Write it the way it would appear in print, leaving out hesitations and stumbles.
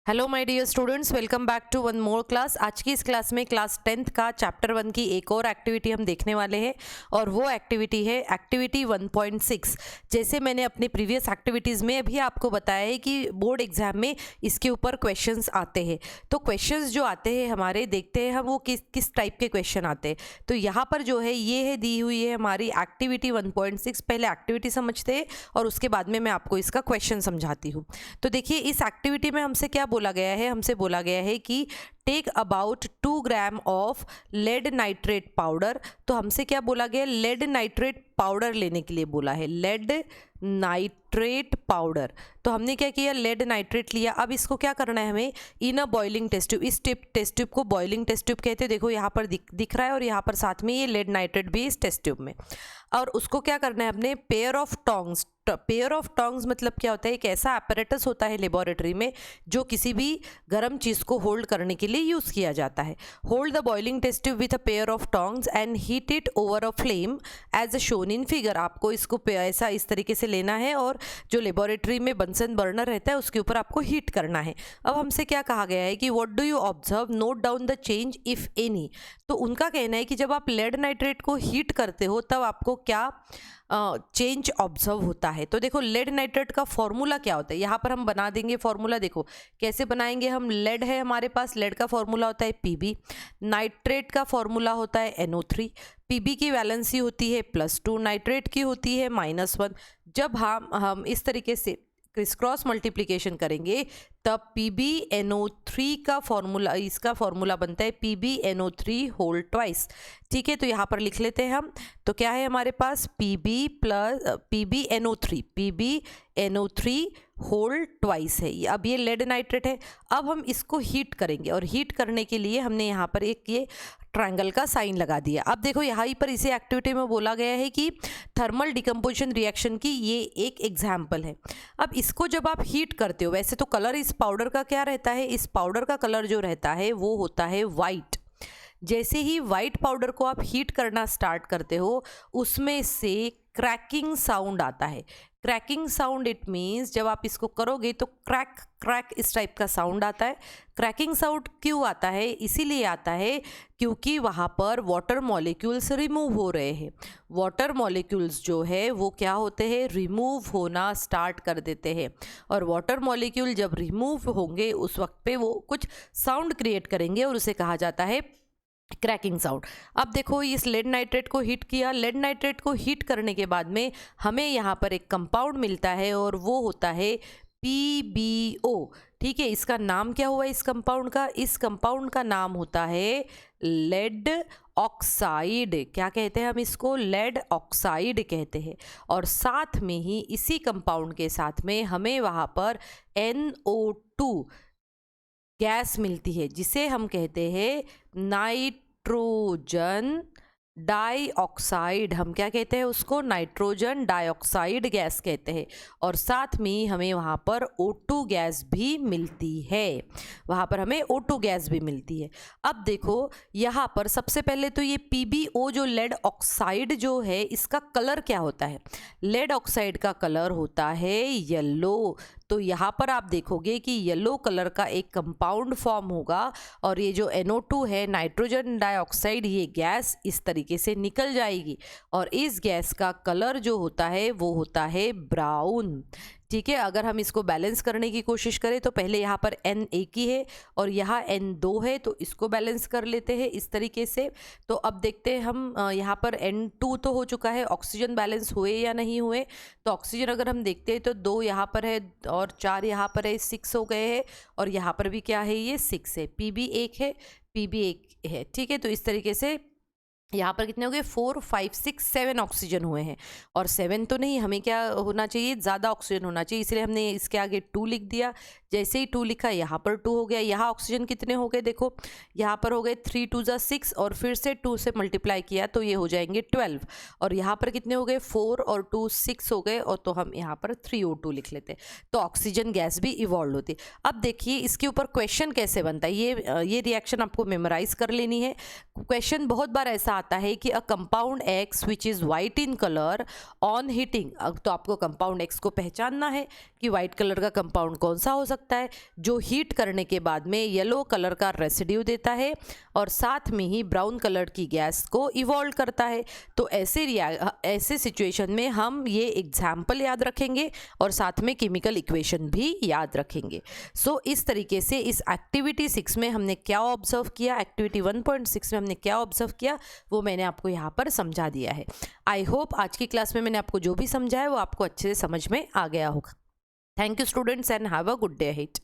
Hello my dear students, welcome back to one more class. आज की इस class में क्लास 10th का चैप्टर 1 की एक और एक्टिविटी हम देखने वाले हैं और वो एक्टिविटी है एक्टिविटी 1.6। जैसे मैंने अपने प्रीवियस एक्टिविटीज़ में अभी आपको बताया है कि बोर्ड एग्जाम में इसके ऊपर क्वेश्चंस आते हैं। तो क्वेश्चंस जो आते हैं हमारे, देखते हैं हम वो किस टाइप के क्वेश्चन आते हैं। तो यहाँ पर जो है ये है दी हुई है हमारी एक्टिविटी 1.6। पहले एक्टिविटी समझते हैं और उसके बाद में मैं आपको इसका क्वेश्चन समझाती हूँ। तो देखिए, इस एक्टिविटी में हमसे क्या बोला गया है, हमसे बोला गया है कि take about 2 gram of lead nitrate powder. तो हमसे क्या बोला गया, लेड नाइट्रेट पाउडर लेने के लिए बोला है, लेड नाइट्रेट पाउडर। तो हमने क्या किया, लेड नाइट्रेट लिया। अब इसको क्या करना है हमें, इन अ बॉइलिंग टेस्ट ट्यूब। इस टेस्ट ट्यूब को बॉइलिंग टेस्ट ट्यूब कहते हैं। देखो यहाँ पर दिख रहा है और यहाँ पर साथ में ये लेड नाइट्रेट भी इस टेस्ट ट्यूब में। और उसको क्या करना है अपने, pair of tongs. Pair of tongs मतलब क्या होता है, एक ऐसा apparatus होता है लेबोरेटरी में जो किसी भी गर्म चीज़ को होल्ड करने के लिए यूज़ किया जाता है। Hold the boiling test tube with a pair of tongs and heat it over a flame as a shown in figure. आपको इसको ऐसा इस तरीके से लेना है और जो लेबोरेटरी में बंसन बर्नर रहता है उसके ऊपर आपको हीट करना है। अब हमसे क्या कहा गया है कि what do you observe, note down the change if any. तो उनका कहना है कि जब आप लेड नाइट्रेट को हीट करते हो तब आपको क्या चेंज ऑब्जर्व होता है। तो देखो, लेड नाइट्रेट का फॉर्मूला क्या होता है, यहाँ पर हम बना देंगे फॉर्मूला। देखो कैसे बनाएंगे हम, लेड है हमारे पास, लेड का फॉर्मूला होता है Pb, नाइट्रेट का फॉर्मूला होता है NO3, Pb की वैलेंसी होती है +2, नाइट्रेट की होती है -1। जब हम इस तरीके से क्रिस क्रॉस मल्टीप्लिकेशन करेंगे तब PbNO3 का फॉर्मूला, इसका फॉर्मूला बनता है PbNO3 होल ट्वाइस। ठीक है, तो यहाँ पर लिख लेते हैं हम। तो क्या है हमारे पास, PbNO3 होल ट्वाइस है। अब ये लेड नाइट्रेट है। अब हम इसको हीट करेंगे और हीट करने के लिए हमने यहाँ पर एक ये ट्रायंगल का साइन लगा दिया। अब देखो यहाँ पर इसे एक्टिविटी में बोला गया है कि थर्मल डिकम्पोजिशन रिएक्शन की ये एक एग्जाम्पल है। अब इसको जब आप हीट करते हो, वैसे तो कलर इस पाउडर का क्या रहता है, इस पाउडर का कलर जो रहता है वो होता है वाइट। जैसे ही वाइट पाउडर को आप हीट करना स्टार्ट करते हो उसमें से क्रैकिंग साउंड आता है। क्रैकिंग साउंड इट मीन्स जब आप इसको करोगे तो क्रैक क्रैक इस टाइप का साउंड आता है। क्रैकिंग साउंड क्यों आता है, इसीलिए आता है क्योंकि वहाँ पर वाटर मॉलिक्यूल्स रिमूव हो रहे हैं। वाटर मॉलिक्यूल्स जो है वो क्या होते हैं, रिमूव होना स्टार्ट कर देते हैं। और वाटर मॉलिक्यूल जब रिमूव होंगे उस वक्त पे वो कुछ साउंड क्रिएट करेंगे और उसे कहा जाता है क्रैकिंग साउंड। अब देखो, इस लेड नाइट्रेट को हीट किया। लेड नाइट्रेट को हीट करने के बाद में हमें यहाँ पर एक कंपाउंड मिलता है और वो होता है PbO। ठीक है, इसका नाम क्या हुआ इस कंपाउंड का, इस कंपाउंड का नाम होता है लेड ऑक्साइड। क्या कहते हैं हम इसको, लेड ऑक्साइड कहते हैं। और साथ में ही इसी कंपाउंड के साथ में हमें वहाँ पर NO2 गैस मिलती है जिसे हम कहते हैं नाइट्रोजन डाइऑक्साइड। हम क्या कहते हैं उसको, नाइट्रोजन डाइऑक्साइड गैस कहते हैं। और साथ में हमें वहाँ पर O2 गैस भी मिलती है, वहाँ पर हमें O2 गैस भी मिलती है। अब देखो यहाँ पर सबसे पहले तो ये PbO जो लेड ऑक्साइड जो है इसका कलर क्या होता है, लेड ऑक्साइड का कलर होता है येलो। तो यहाँ पर आप देखोगे कि येलो कलर का एक कंपाउंड फॉर्म होगा और ये जो NO2 है, नाइट्रोजन डाइऑक्साइड, ये गैस इस तरीके से निकल जाएगी और इस गैस का कलर जो होता है वो होता है ब्राउन। ठीक है, अगर हम इसको बैलेंस करने की कोशिश करें तो पहले यहाँ पर N एक ही है और यहाँ N2 है, तो इसको बैलेंस कर लेते हैं इस तरीके से। तो अब देखते हैं हम, यहाँ पर N2 तो हो चुका है, ऑक्सीजन बैलेंस हुए या नहीं हुए। तो ऑक्सीजन अगर हम देखते हैं तो 2 यहाँ पर है और 4 यहाँ पर है, 6 हो गए हैं। और यहाँ पर भी क्या है, ये 6 है। Pb 1 है, Pb 1 है। ठीक है, तो इस तरीके से यहाँ पर कितने हो गए, 4 5 6 7 ऑक्सीजन हुए हैं। और 7 तो नहीं, हमें क्या होना चाहिए, ज़्यादा ऑक्सीजन होना चाहिए, इसलिए हमने इसके आगे 2 लिख दिया। जैसे ही 2 लिखा यहाँ पर 2 हो गया। यहाँ ऑक्सीजन कितने हो गए, देखो यहाँ पर हो गए 3 2 जा 6 और फिर से 2 से मल्टीप्लाई किया तो ये हो जाएंगे 12। और यहाँ पर कितने हो गए, 4 और 2 6 हो गए, और तो हम यहाँ पर 3O2 लिख लेते हैं। तो ऑक्सीजन गैस भी इवॉल्व होती है। अब देखिए इसके ऊपर क्वेश्चन कैसे बनता है, ये रिएक्शन आपको मेमोराइज कर लेनी है। क्वेश्चन बहुत बार ऐसा आता है कि a compound x which is white in colour on heating. तो आपको कंपाउंड एक्स को पहचानना है कि वाइट कलर का कंपाउंड कौन सा हो सकता है जो हीट करने के बाद में येलो कलर का रेसिड्यू देता है और साथ में ही ब्राउन कलर की गैस को इवॉल्व करता है। तो ऐसे सिचुएशन में हम ये एग्जाम्पल याद रखेंगे और साथ में केमिकल इक्वेशन भी याद रखेंगे। सो इस तरीके से इस एक्टिविटी 6 में हमने क्या ऑब्जर्व किया, एक्टिविटी 1.6 में हमने क्या ऑब्जर्व किया, वो मैंने आपको यहाँ पर समझा दिया है। आई होप आज की क्लास में मैंने आपको जो भी समझाया वो आपको अच्छे से समझ में आ गया होगा। Thank you students and have a good day ahead.